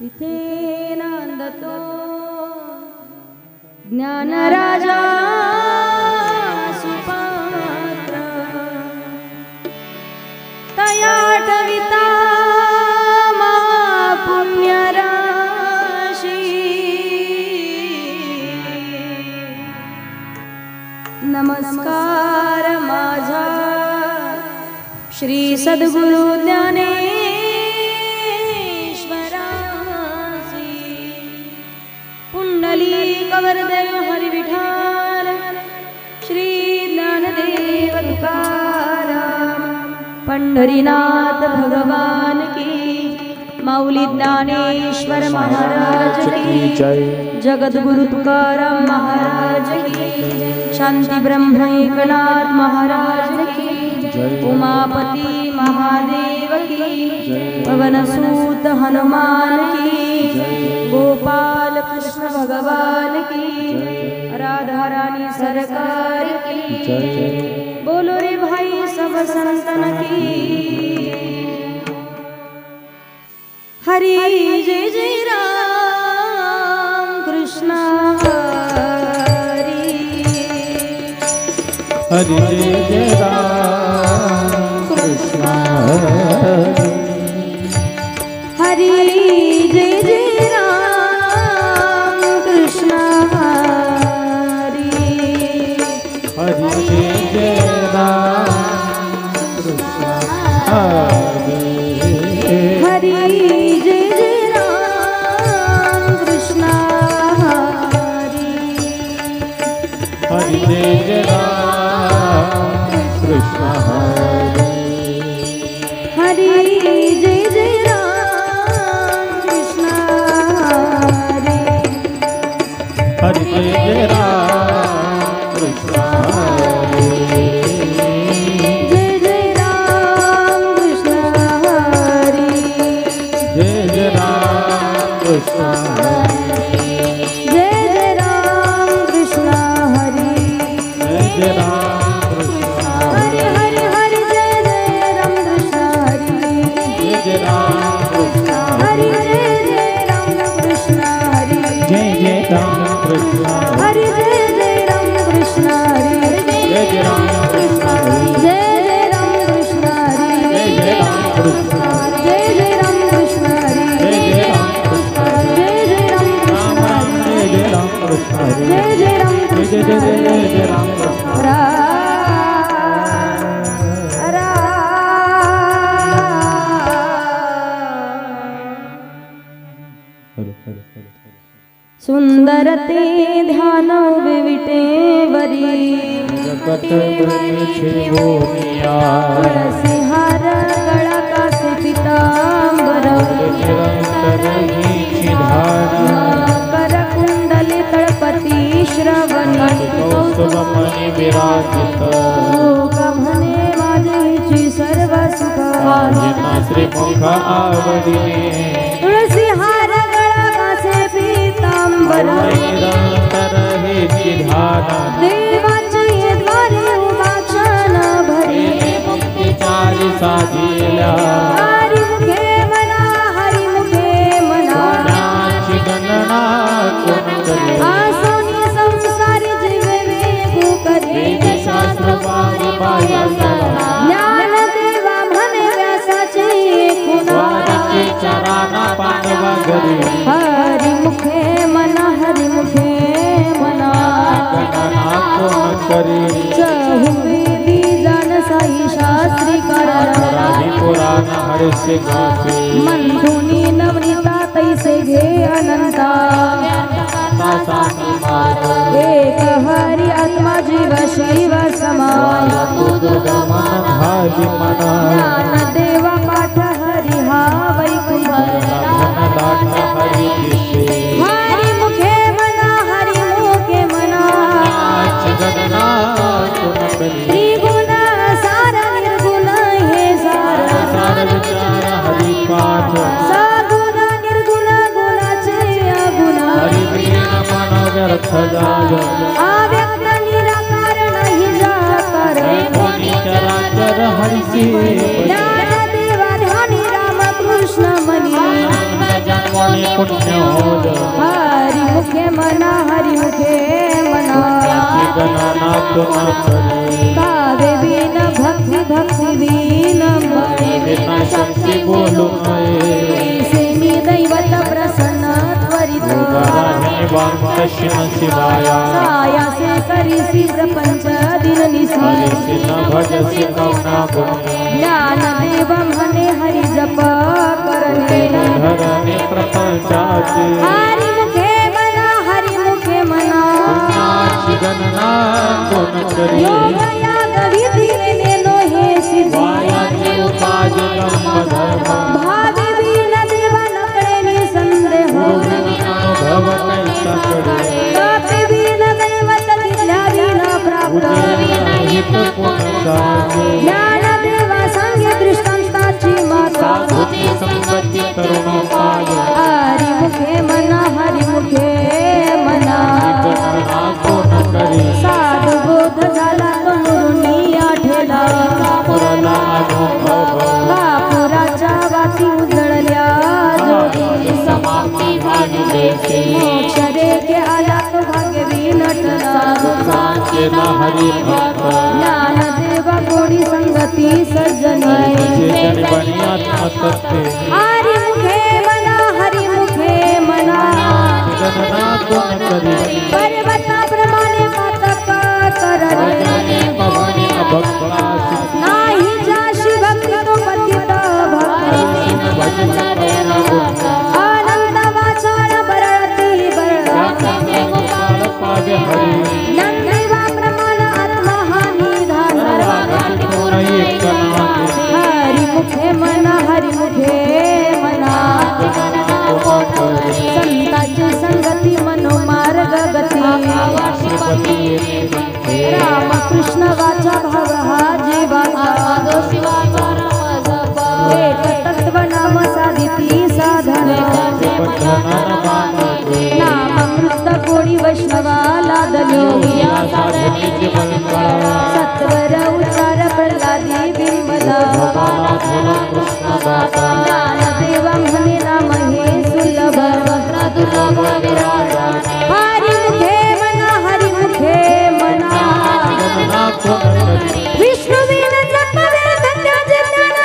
इथे नांदतो ज्ञानराजा सुपात्र तयाटविता मा पुण्यराशी नमस्कार माझा श्री सद्गुरु ज्ञानेश्वरासी पुंडलिक वरदेव हरि विठाल श्री ज्ञानदेव तुकाराम पंढरीनाथ भगवान की माऊली ज्ञानेश्वर महाराज की जय जगद्गुरु तुकाराम महाराज की शांति ब्रह्म एकनाथ महाराज की उमापति महादेव की पवनसूत हनुमान की गोपाल कृष्ण भगवान की राधा रानी सरकार की बोलो रे भाई सब संतन की हरि जय जय राम कृष्ण हरि जय जय राम कृष्ण हरि जय जय राम कृष्ण हरि जय जय राम कृष्ण हरि हरि जय जय राम कृष्ण हरि जय जय राम कृष्ण हरि हरि जय जय राम कृष्ण हरि जय जय राम कृष्ण हरि जय जय राम कृष्ण हरि जय जय राम कृष्ण हरि जय जय राम कृष्ण हरि जय जय राम कृष्ण हरि हरि हरि जय जय राम कृष्ण हरि जय जय राम कृष्ण हरि जय जय राम कृष्ण हरि जय जय राम कृष्ण हरि जय जय राम कृष्ण हरि जय जय राम कृष्ण जय जय राम कृष्ण हरि जय जय राम कृष्ण जय जय राम कृष्ण हरि जय जय राम कृष्ण जय जय राम कृष्ण जय जय राम कृष्ण जय जय राम जय कृष्ण जय जय राम कृष्ण सुंदर ते ध्यान विविटे वरी जगत बने छिवोनिया तुळसी हार गळा कासे पितांबर निरंतर ही छिधाना कर कुंडली तळपती श्रवणी कौस्तुभ मणि विराजित लोक म्हणे माझीची सर्व सुख वाजिना श्रीमुख आवडिने तुळसी हार गळा कासे पितांबर निरंतर ही छिधाना देवाचे द्वारे उभा क्षण भरी मुक्तिचारी साधिल्या हरिमुखे मना हरिमुखे मना पुण्याची गणना कोण करे आसोनी संसारी जीवे वेगू करे वेद शास्त्र पारी पाया ज्ञान देवा म्हणे व्यासाचे खुना वारके चराना पांडवा घरी हरिमुखे मना हरिमुखे मना गणना कोण करी चहुवेदी जाण साई शास्त्री राही पुराण हरसे गाते मंथुनी नवनीता तैसे घे अनंता तासानी मारो एक हरि आत्मा जीव शिव समान मन भागी मना ज्ञान देवा पाठ हरि हा वैकुंठ धन दाट हरी दिसे हरि मुखे मना हरि मुखे मना नाच गणना कोण करी त्रिगुण सार निर्गुण हे सार सार विचार हरी पाठ सगुण निर्गुण गुणाचे अगुण हरी प्रिय मन व्यर्थ जाय अव्यक्त निराकार नाही जाकार कोणी चराचर हरिसी ज्ञान देवा ध्यानी राम कृष्ण मनी जन्मोनी पुण्य होद हरि मुखे मना हरि मुखे मना पुण्याची गणना तो न करी कावे बीन भक्ति भक्ति बीन विना शक्ती बोलू नये सेनी दैवत प्रसन्न त्वरित उदाहरणे वामकशिन शिवाया सायासे करिसी प्रपंच दिन निसी हरिसी न भजसी कवना गुणी ज्ञान देव म्हणे हरि जप करणे धरणे प्रपंचाची हरि मुखे मना हरि मुखे मना पुण्याची गणना कोण करी योग याग विधी नेनो हे सिद्धी वायाचे उपाय ब्रह्म धर्म भावे बीन देव नकडे निसंदेह अनुभव कैसा करी कापे बीन दैवत दिल्या बीन प्राप्त उदयहित पुनसाचे ज्ञान देवा सांगे दृष्टांताची माता साधुती संगती तरुणोपाय हरि मुखे मना हरि मुखे मना गणना कोण करी साधु बोध झाला तो नुरुनी आठेला पुरला अनुभव बापुराच्या वाती उजळल्या ज्योती समाप्ती झाली देशी मोक्ष रेखे आला तो भाग्यवी नटला केला हरी भक्त ज्ञानदेवा गोडी संगती सज्जनी चेतन बनी आत्मतत्वे हरि मुखे मना हरि मुखे मना गणना कोण करी पर्वताप्रमाणे मातक करणे भवानी अभक्तासी नाही जाशी भक्ती तो पतित भक्त आनंद वाचाळ बरळती बरळती पावे हरी ज्ञानदेवा प्रमाण आत्महानी धारण हरि मुखे मना हरि मुखे मना संताची संगती मनोमार्ग गती राम कृष्ण वाचा भाव हा जीवाचा एक तत्व नाम साधिती साधन नाम मृत कोडी वैष्णवाला दलो सत्वर उच्चार प्रल्हादी बिंबला ज्ञानदेव म्हणे नाम हे सुलभ हरि मुखे मना हरि मुखे मना विष्णु विन जपवे धन्याचे ज्ञान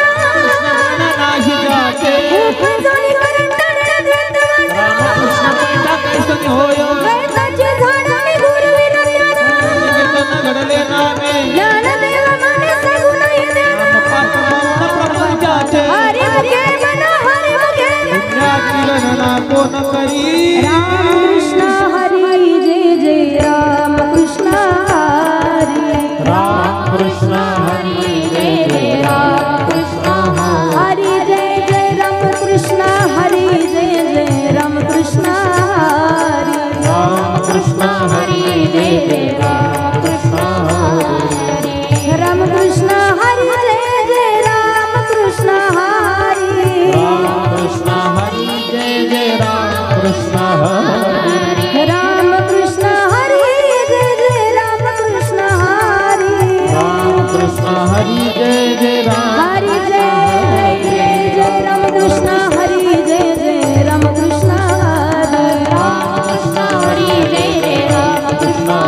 उपजोनी करंडण द्वैतवाना द्वैताचे झाड मी गुरुविन ज्ञान ज्ञानदेव म्हणे सगुण हे ज्ञान हरि मुखे मना हरि मुखे गणना कोण करी राम कृष्ण हरी जय जय राम कृष्ण हरी राम कृष्ण हरी जय जय राम कृष्ण हरी जय जय राम कृष्ण हरी जय जय राम कृष्ण हरी राम कृष्ण हरी जय जय राम कृष्ण राम कृष्ण हरी जय जय राम कृष्ण हरी राम कृष्ण हरी जय जय राम कृष्ण हरी राम कृष्ण हरी जय जय राम कृष्ण हरी राम कृष्ण हरी जय जय राम हरी जय जय जय राम कृष्ण हरी जय जय राम कृष्ण हरी कृष्ण हरी जय जय राम कृष्ण हरी जय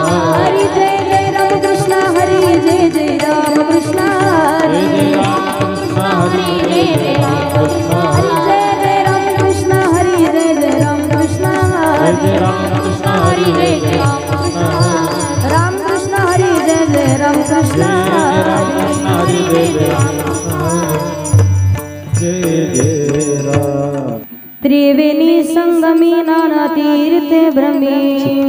जय राम कृष्ण हरी जय जय राम कृष्ण जय हरी जय राम कृष्ण हरी जय जय राम कृष्ण जय जय राम कृष्ण हरी जय जय राम कृष्ण जय जय राम कृष्ण हरी जय जय राम कृष्ण राम कृष्ण हरी जय जय राम कृष्ण राम कृष्ण हरी जय जय राम जय जय राम त्रिवेणी संगमी नाना तीर्थे भ्रमी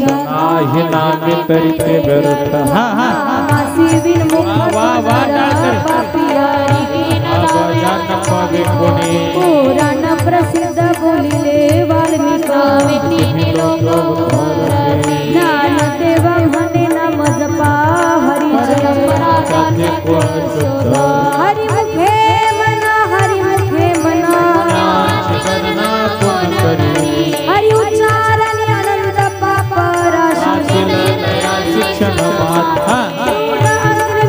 नाही नामे तरी ते व्यर्थ मासी बिन मुख पापिया अगजान पावे कोणी पुराण प्रसिद्ध बोलिले वाल्मिकी ज्ञानदेव म्हणे नाम जपा हरी जय हरि मुखे मना हरि मुखे मना हरि उच्चारण अनंत पाप राशी शिक्षण माता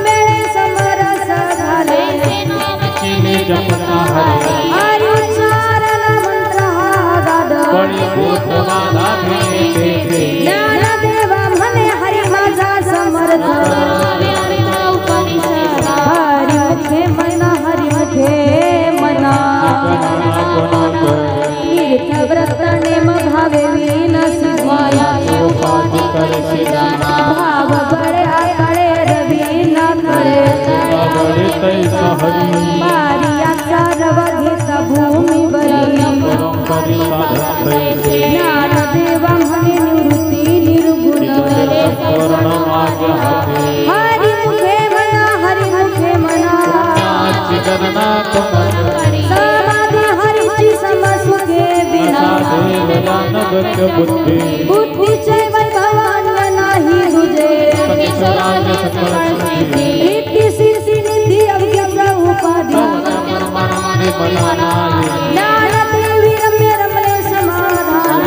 मेळे समरस झाले जपता हरी हरि उच्चारण मंत्र हा हरि मुखे मना हरि मुखे मना तीर्थ व्रत नेम भावे विनस भाव बड़े आड़े रवि न करे बारियाचा रव घेत भूमी बरी ज्ञान देवा म्हणे निवृत्ती निर्गुण हरि मुखे मना हरि मुखे मना समाधि हरिची समसुखे विना बुद्धीचे वैभवान नाही तुझे इति सिरसी निधी अवघ्य उपाधी ज्ञान देवी रम्य रमणे समाधान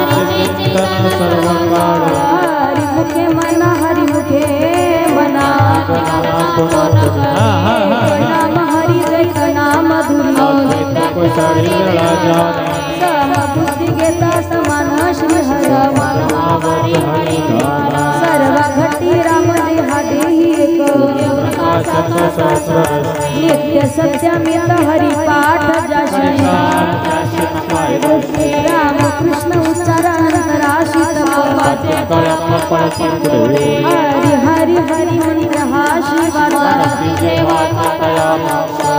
हरि मुखे मना हरि मुखे मना नाम हरि जैत नाम सम बुद्धि घेता समान श्री हरवा सर्व घटी राम देहा देही एक नित्य सत्यमित हरि पाठ जाशी राम कृष्ण उच्चारण राशी हरि हरि हरि मंत्र हा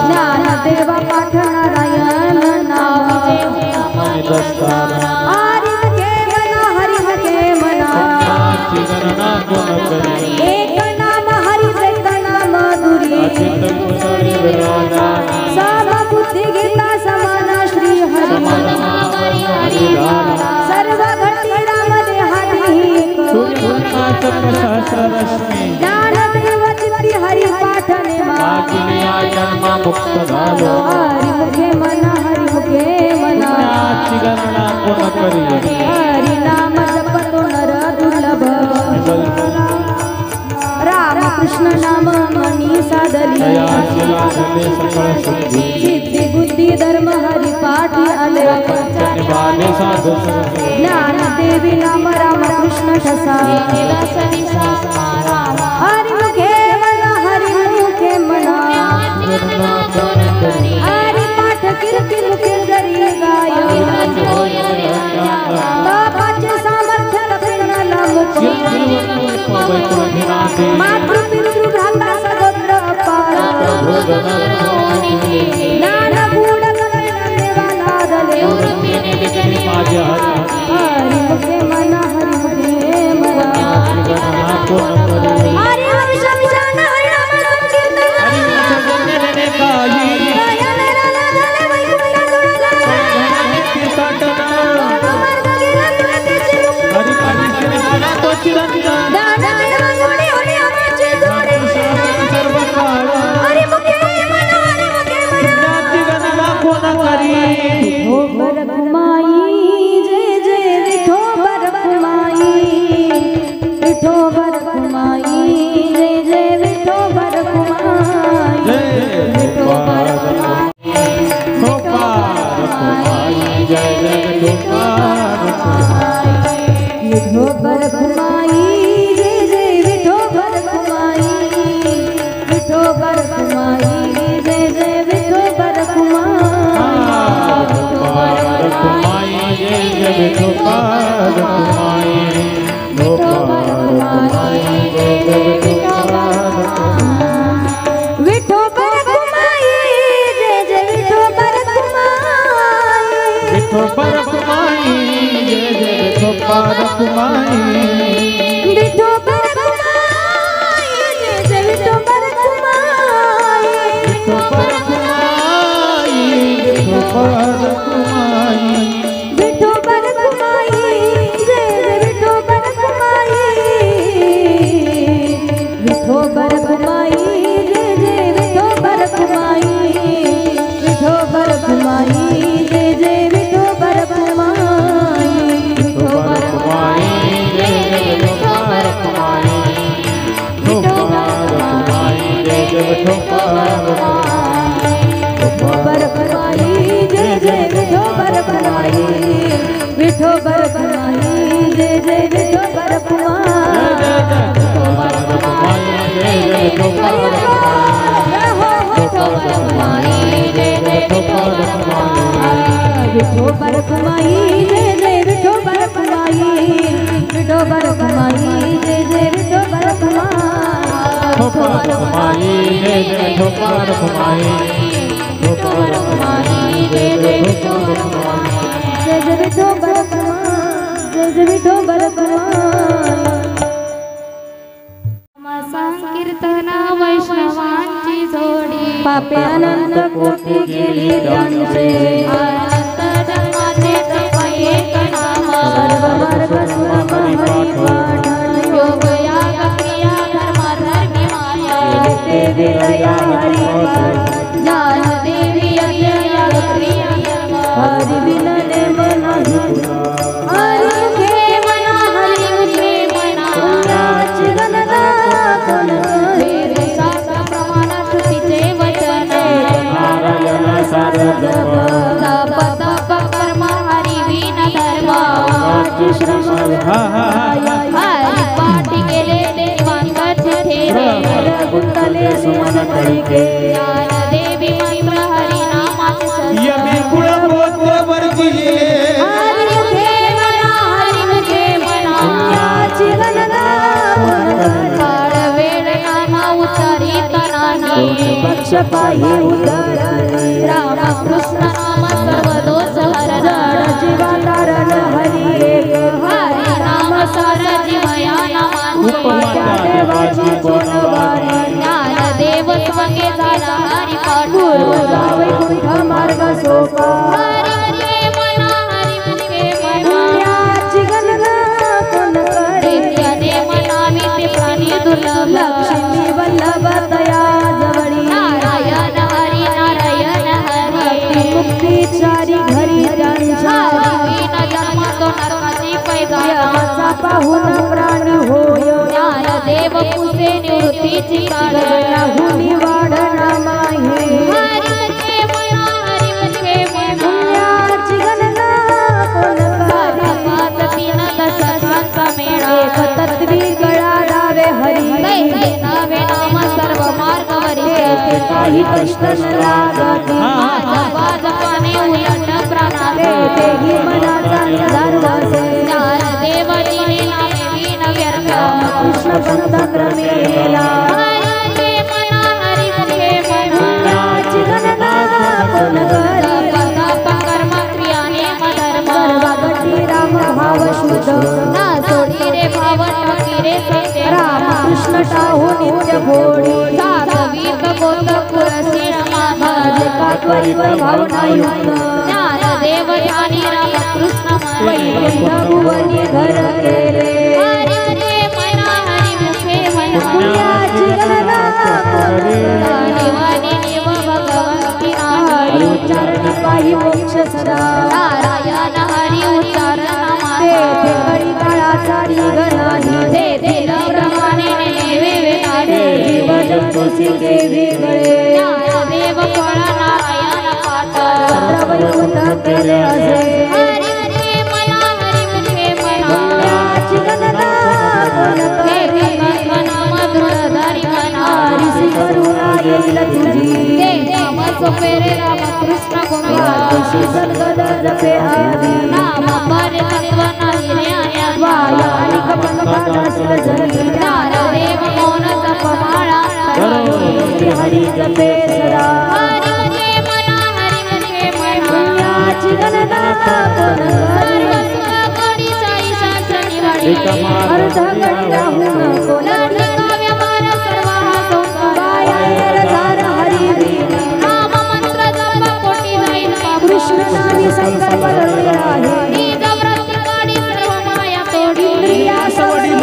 ज्ञान देवा पाठ नारायण नाम हरि मुखे मना हरि मुखे मना एक नाम हरि एक नाम दुरी सम बुद्धि गीता समान श्री हरि सर्व घटी राम देहादी ज्ञान देव चित्ती हरि पाठ नेमा हरि मुखे मना हरि मुखे मना हरि नाम जपतो नर दुर्लभ राम कृष्ण नाम मनी साधली सिद्धि बुद्धि धर्म हरि पाठी आले ज्ञान देवी नाम राम कृष्ण ठसा हरि मुखे मना हरि मुखे मना हरि पाठ कीर्ति मुखे जरी गाय तापाचे सामर्थ्य लक्षणाला मुख मातृ पितृ भ्राता सगोत्र अपार ज्ञान गूढ देवा नादले हरि मुखे मना हरि मुखे मना हरि हरि शमशान हरि नाम जय जय विठोबा रखुमाई जय जय विठोबा रखुमाई विठोबा रखुमाई जय जय विठोबा रखुमाई विठोबा रखुमाई जय जय विठोबा रखुमाई विठोबा रखुमाई जय जय विठोबा रखुमाई जय जय विठोबा रखुमाई जय जय विठोबा रखुमाई संकीर्तना वैष्णवांची जोडी पापे अनंत कोटी केली त्यांचे अनंत जन्माचे तप एक नाम सर्व मार्ग सुलभ हरी पाठन योग याग क्रिया धर्म धर्मी माया ते विलया हरी पाठ ज्ञान देवी यज्ञ याग क्रिया धर्म हरी विलने मना हरी मुखे मना हरी मुखे मना पुण्याची गणना कोण वेद शास्त्र प्रमाण श्रुतीचे वचन नारायण सार जप तप तप कर्म हरी विन धर्म श्रम हरी पाठी केले ते निवांत ठेरे गुंतले सुमन कळिके ज्ञान देवी मंत्र हरी नामाचे यमी कुळ गोत्र वर्जिले हरी मुखे मना हरी मुखे मना पुण्याची गणना कोण काळ वेळ नामा उच्चारित नाही पक्ष पायी उतरली राम कृष्ण नाम सर्व दोष हरण जड जीवा तारण हरी एक हरी नाम सार जीवया उपमात्या देवाची कोणवारी ज्ञान देव स्वंगे झाला हरी पाठ पूर्व वैकुंठ मार्ग सोपा हरी मुखे मना हरी मुखे मना पुण्याची गणना कोण करे प्रेत्याने मनावी ते प्राणी दुर्लभ लक्ष्मी वल्लभ तया जवळी नारायण हरी नारायण हरी मुक्तीचारी घरी त्यांच्या विन जन्म तो नरकाची पैदा यमाचा पाहून प्राणी होय ज्ञान देव पुसे निवृत्तीची काळ हुनी वाढना माही हरी मुखे मना हरी मुखे मना पुण्याची गणना कोण करे पाच तीन दशकांचा मेळा एक तत्वी गळा डावे हरी दैते नावे नाम सर्व मार्गवरी ते काही कष्ट न लागती माझा वाजपाने उलट प्राणावे तेही मनाचा निधार वासे ज्ञान देवजीने नामे विन व्यर्थ कृष्ण पंथ क्रमेला हरी मुखे मना हरी मुखे मना पुण्याची गणना कोण करे तप कर्म क्रियाने मधर्म सर्वागती राम भाव शुद्ध ना सोडी रे भाव टाकी रे सत्य राम कृष्ण टाहू नित्य भोडी साधवीत गोत पुरसीन माझे कात्वरी भावना युक्त ज्ञान देव ज्ञानी राम कृष्ण वैकुंठ भुवनी घर केले हरी मुखे मना हरी मुखे मना पुण्याची गणना कोण करे देवानी देव भगवंती हरी उच्चारण पायी मोक्ष सदा नारायण हरी उच्चारण ते कळी काळाचा निघणाही ते प्रमाणे नेवे वेदाडे जीव जंतू सिके वेगळे देव फळ नारायण पाठ वैकुंठ केले असे हरी मुखे मना हरी मुखे मना पुण्याची गणना कोण हे करे नाम दृढधारी मना ऋषी करुणा येईल तुझी ते नाम सोपेरे राम कृष्ण गोविंदा तुझी सद्गद जपे आधी नाम परे तत्व नाही रे आया वाया आणि कपन पादासील जली नारदेव मौन जप माळा श्री हरी जपे सदा हरी मुखे मना हरी मुखे मना पुण्याची गणना कोण करे कोडी चाई शास्त्रनी वाडी अर्ध गडी राहून कोण काव्य मार सर्व हा संसार बाहेर धार हरी नाम मंत्र जप कोटी जाईल कृष्ण नामी संकल्प रळले आहे निज व्रत काढी सर्व माया तोडी इंद्रिया सवडील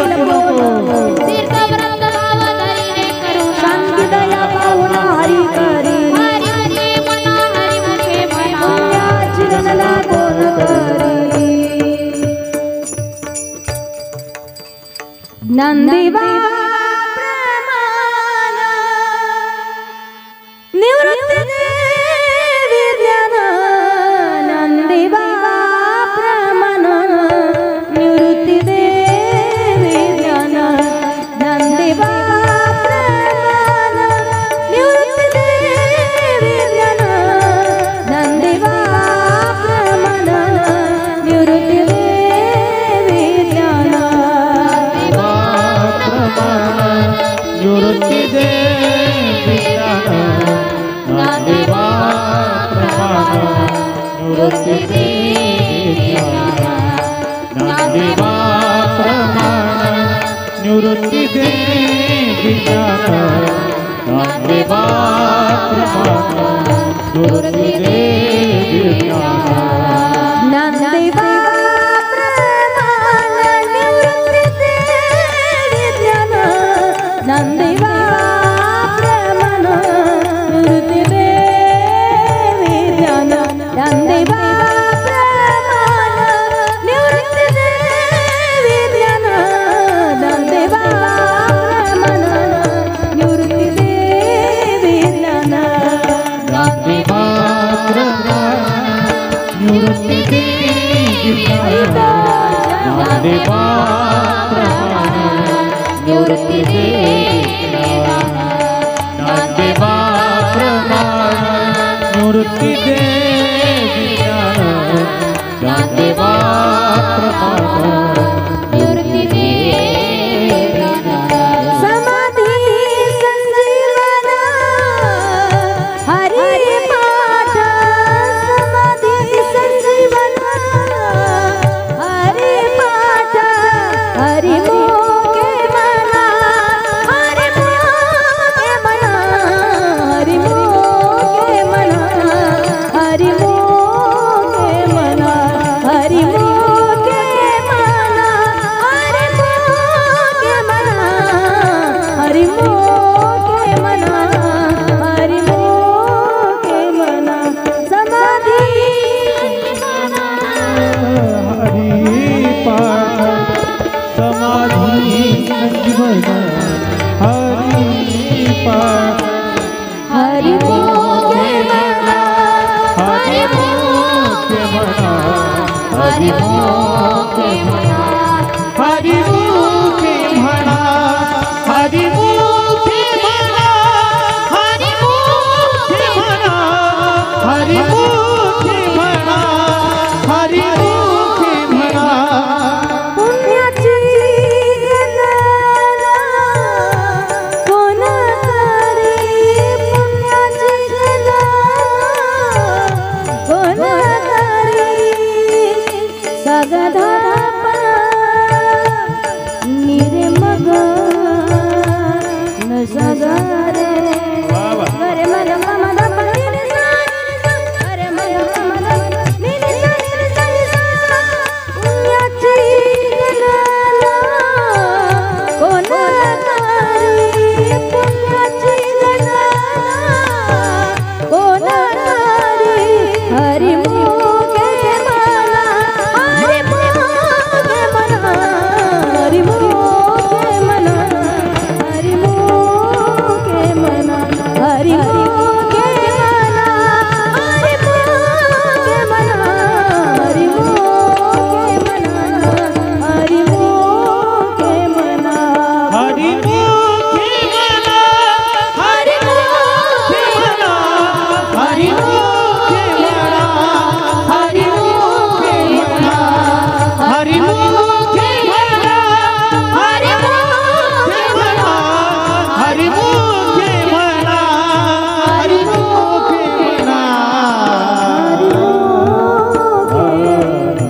तीर्थ व्रत भाव धरीने करुणा शांती दया पाहून हरी करी हरी मुखे मना हरी मुखे मना पुण्याची गणना कोण करी नंदीबा प्रमाण निवृत्त विज्ञान नंदीबा निवृत्ती दे विज्ञान ज्ञानदेवा प्रमाण निवृत्ती दे विज्ञान ज्ञानदेवा प्रमाण निवृत्ती दे विज्ञान ज्ञानदेवा प्रमाण निवृत्ती दे विज्ञान ज्ञानदेवा ज्ञानदेवा प्रमाण निवृत्ती दे विज्ञान ज्ञानदेवा प्रमाण निवृत्ती दे विज्ञान ज्ञानदेवा प्रमाण निवृत्ती दे विज्ञान ज्ञानदेवा प्रमाण निवृत्ती दे विज्ञान ज्ञानदेवा प्रमाण निवृत्ती दे ज्ञानदेवा प्रमाण निवृत्ती दे विज्ञान ज्ञानदेवा प्रमाण निवृत्ती दे समाधि संजीवन हरि पाठ समाधि संजीवन हरि पाठ हरि मोके मना हरि मोके मना हरि मोके मना हरि मोके मना हरि मोके मना हरि मोके मना हरि मोके मना हरि मोके मना समाधि हरि पाठ समाधि संजीवन हरि पाठ हरि मोके मना हरि मोके मना हरि मोके मना हरि मोके मना हरि मोके मना हरि मोके मना हरि मोके मना हरि मोके मना पुण्याची गणना कोण करी पुण्याची गणना कोण करी सगधाप निर्मग न सगरे अरे मन मम दप अरे मन मम दप पुण्याची गणना कोण करी पुण्याची गणना कोण करी हरि मोके मना हरि मोके मना हरि मोके मना हरि मोके मना हरि मोके मना हरि मोके मना हरि मोके मना हरि मोके मना हरि मोके मना हरि मोके मना हरि मोके मना हरि मोके मना हरि मोके मना हरि मोके मना हरि मोके मना हरि मोके मना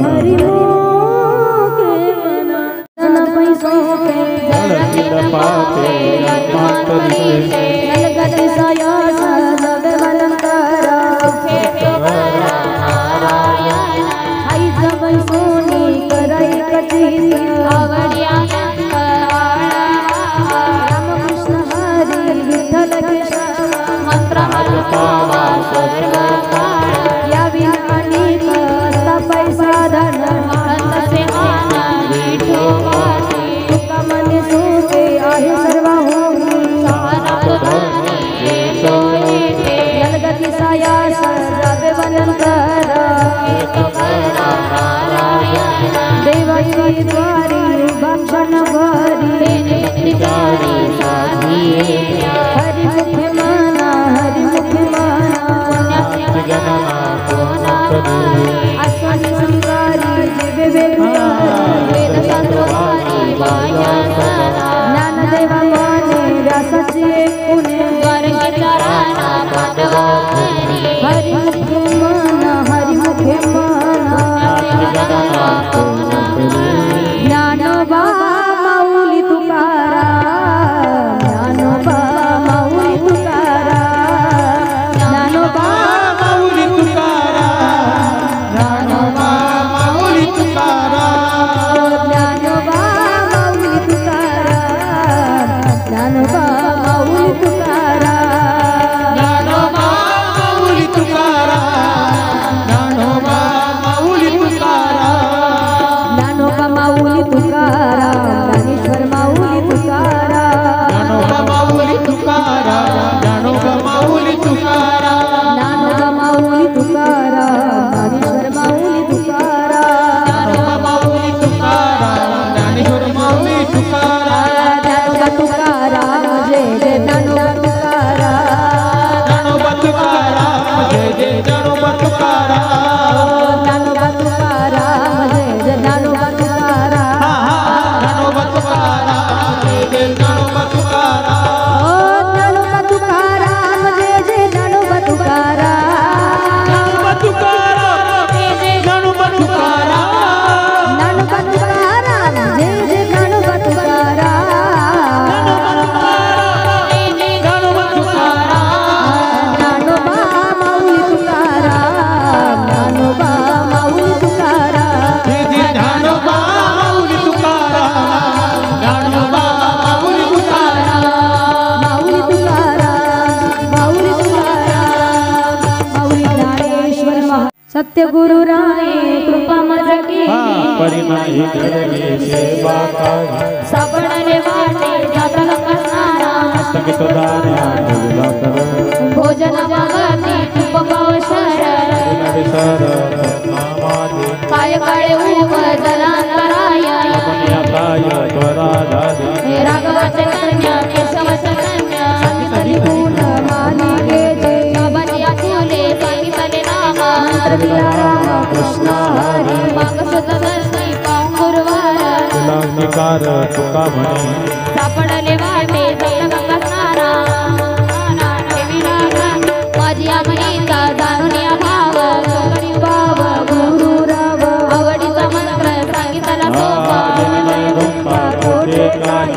हरि मोके मना धन पैसों पे जलचित पाते आत्मातरि से जलगति सायास भगवंतरा आई सब सोनी करई कचित राम कृष्ण हरि विठ्ठल कृष्ण या विनानी तपै साधन तुका मन सुखे आहे सर्व होमी जलगति सायास भगवंतरा देवाची द्वारी भक्षण भरी हरि मुख माना हरि मुख माना अश्वनी शृंगारी जिवे ज्ञान देवा माने व्यास दासी पुणे द्वारकेचा राणा पांडवा घरी. हरिमुखे म्हणा हरिमुखे म्हणा ज्ञानोबा माऊली तुकाराम ज्ञानोबा माऊली तुकाराम ज्ञानोबा माऊली तुकाराम ज्ञानोबा माऊली तुकाराम ज्ञानोबा माऊली तुकाराम ज्ञानोबा माऊली तुकाराम ज्ञानोबा माऊली तुकाराम ज्ञानोबा माऊली तुकाराम ज्ञानोबा माऊली तुकाराम ज्ञानेश्वर माऊली तुकाराम ज्ञानोबा माऊली तुकाराम ज्ञानोबा माऊली तुकाराम ज्ञानोबा माऊली तुकाराम ज्ञानेश्वर माऊली तुकाराम ज्ञानोबा माऊली तुकाराम ज्ञानेश्वर माऊली तुकाराम ज्ञानोबा तुकाराम जय जय ज्ञानोबा तुकाराम ज्ञानोबा तुकाराम जय जय ज्ञानोबा तुकाराम ज्ञानोबा तुकाराम जय जय ज्ञानोबा तुकाराम ज्ञानोबा तुकाराम जय जय ज्ञानोबा तुकाराम ओ ज्ञानोबा तुकाराम जय जय ज्ञानोबा तुकाराम ज्ञानोबा तुकाराम जय जय ज्ञानोबा तुकाराम ज्ञानोबा तुकाराम जय जय ज्ञानोबा तुकाराम ज्ञानोबा तुकाराम ज्ञानोबा माऊली तुकाराम ज्ञानोबा माऊली तुकाराम जय जय ज्ञानोबा माऊली तुकाराम ज्ञानोबा माऊली तुकाराम माऊली तुकाराम माऊली तुकाराम माऊली ज्ञानेश्वर महा सत्यगुरु राणे कृपा मजकी परिणाही घडली सेवा काही सापडले वाटे जातला कसणारा मस्तकी सुधारण्या तुला कर भोजन मागती तूप पावशर विसर नामादे काय काळे उभ जलांतराय पुण्या काय त्वरा झाली हे राघवाचे कन्या केशवाचे कन्या संगीतली गुण मालिकेचे बाबाजी आठवले सांगितले नाम मंत्र दिला राम कृष्ण हरी माग सुद्धा दर्शनी पाहून गुरुवार तुला निकार तुका म्हणे सापडले वाटे जगला कसणारा देवी रागा माझी आमनीचा जाणून या भाव सोबरी बाब गुरु राव आवडीचा मंत्र सांगितला सोपा कोटे काय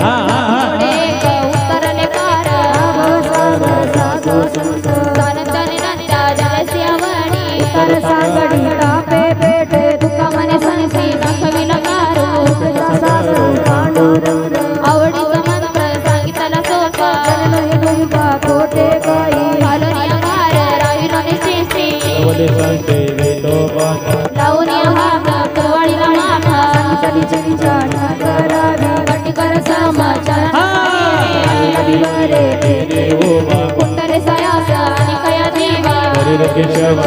एक उत्तरले कार साधू संत सानंदाने नंदा जलसी आवडी तर सागडी टापे पेटे तुका मने संसी दाखविला कारू सागर पांडुरंग आवडीचा मंत्र सांगितला सोपा जनमय गुंपा कोटे काही घालून या भार राविनो निशिष्टी वले संते वेदोबान लावून या हात कुरवाडीला माथा संतली चंचाना करावी कटिकर समाचार हरिवरे देवोबा कुंडले सयास आणि कया देवा हरिर केशव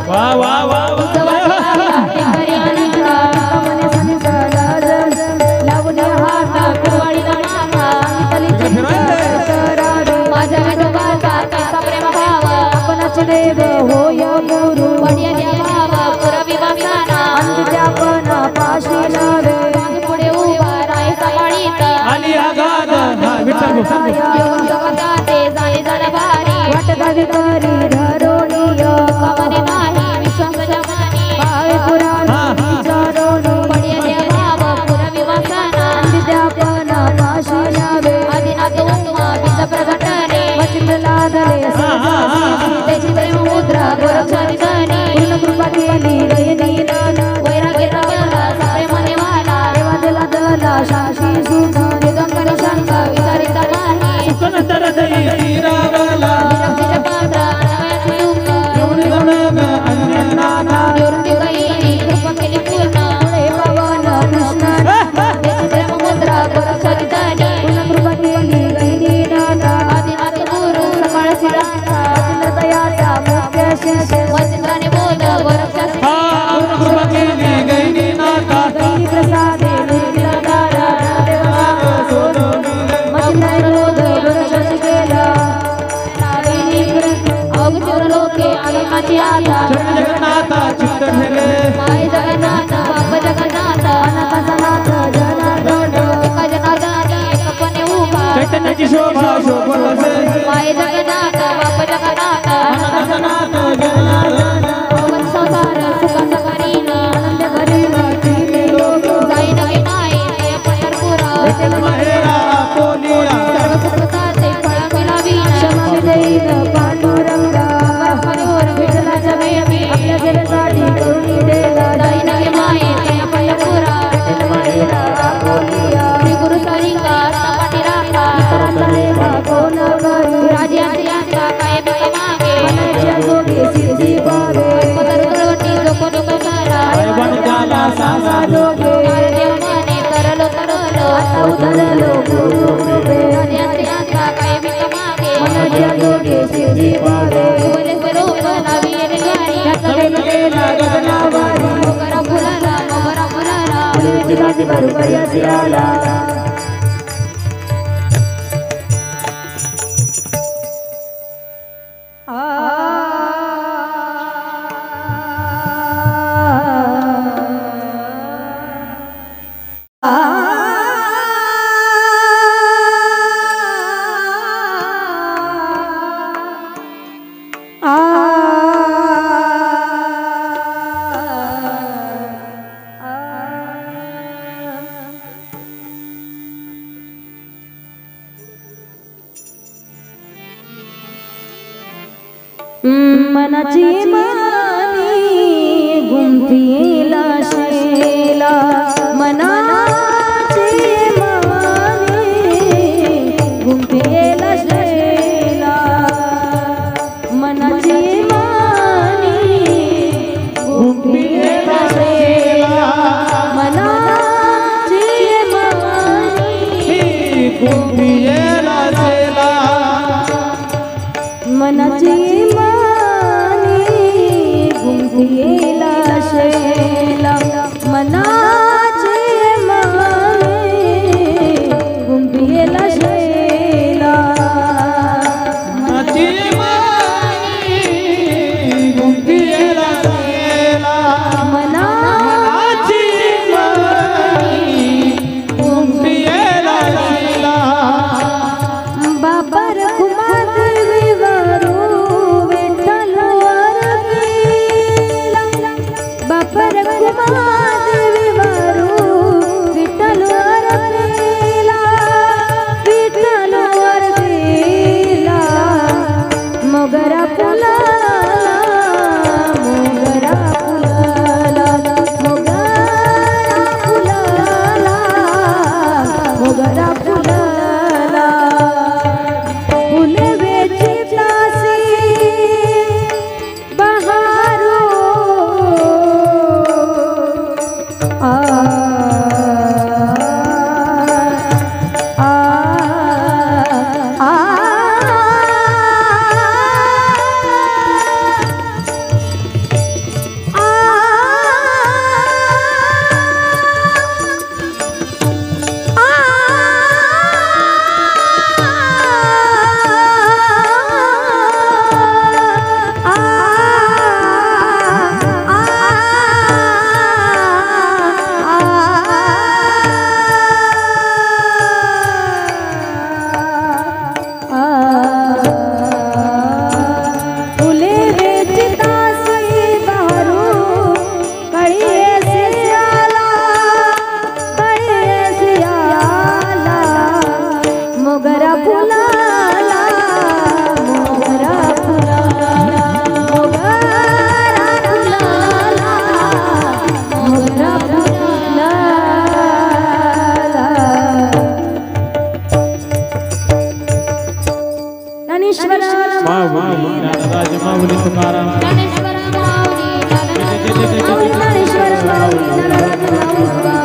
वा वा वा घरी आनंदा मने संसाला लावून हात कुरवाडीला माथा संतली चंचाना करावी माझ्या विठोबाचा कसा प्रेम भाव आपणाच देव होय गुरु वडिया भाव पुरवी वासाना अंत्यापण पाशी लावे पुढे उभा राय सवाळीत आली आगाद विठ्ठल योग जगताते झाले झाले भारी वाट धावी करी धरोणीय कमने नाही विश्वास जमानी पाय पुराणी विचारोणी वडिया भाव पुरवी वासाना अंत्यापण पाशी लावे आदिनाथ उमा बीज प्रगटले वचित लादले त्याची प्रेम मुद्रा गोरक्षारी गणी पूर्ण कृपा केली गयनी नाना वैराग्य रवला सारे मने वाला देवा दिला दला शाशी सुख दिगंबर शंख विचारिता नाही सुखनतर दई तीरावला विरक्तीचे पात्र अनवयाचे दुःख येऊन गणग अन्य नाना निवृत्ती गईनी कृपा केली पूर्ण पुढे पवन कृष्ण त्याची प्रेम मुद्रा गोरक्षारी गणी पूर्ण कृपा केली गयनी नाना आदिनाथ गुरु सकाळ सिद्धांता वचित दयाचा मुख्य शेष वचित्राने बोध गोरक्षासी कृपा केली गैनी नाथा गैरी प्रसादे निर्विलादारा देवा मचिंद्राने बोध गुरुशोष केला अवघ लोके आनंदाची आता जगन्नाथा चित्त ठेले माय जगन्नाथ बाप जगन्नाथ अनाथाचा नाथ जनार्दन एका जनार्दनी एक पणे उभा विठ्ठलाची शोभा शोभत असे माय जगन्नाथ बाप जगन्नाथ अनंतनाथ जनार्दन भगवत संसार सुखाचा करीन आनंद करीन तीन लोक जाईन विनाय जय पंढरपुरा विठ्ठल महेरा कोलिया सर्व सुखताचे फळ मिळावीन क्षमा देईन पांडुरंगा हरिवर विठ्ठलाच्या बेबी आपल्या जनासाठी करुणी देला जाईन विनाय जय पंढरपुरा विठ्ठल महेरा कोलिया श्री गुरु सारिका तपाटी राखा देवा कोण करू राजांचा काय मागे मनाच्या जोगे सिद्धी पावे पदरवटी जो कोणी बसारा पण त्याला सांगा जोगे देव माने तरलो तरलो उतरलो गुरु कृपे राजांचा काय मागे मनाच्या जोगे सिद्धी पावे बोले स्वरूप लावी रे गाडी नवीन केला गगनावारी मोगरा फुलाला फुलेची गाठी बरोबर यासी आला मनाची मानी गुंफीला शेला मनाची मानी गुंफीला शेला मनाची मानी गुंफीला शेला मनाची मानी कुंभियेला सेला मनाची गुंफीला शेला मनाची माने गुंफीला शेला मनाची मानी कुंभियेला सेला मनाची मनाची मानी कुंभियेला सेला बाबर कुमार विवारू विठ्ठल बापर कुमार विवारू विठ्ठल वरला विठ्ठल वरला मोगरा फुलाला मोगरा फुलाला मोगरा फुलाला मोगरा फुलाला फुले वेची तासी बहारो आ आ आ फुले वेचता सी बहरू कळिये सियाला कळिये सियाला मोगरा फुलाला मोगरा फुलाला मोगरा फुलाला मोगरा फुलाला ज्ञानेश्वर ज्ञानराज माऊली तुकाराम ज्ञानेश्वर माऊली ज्ञानेश्वर माऊली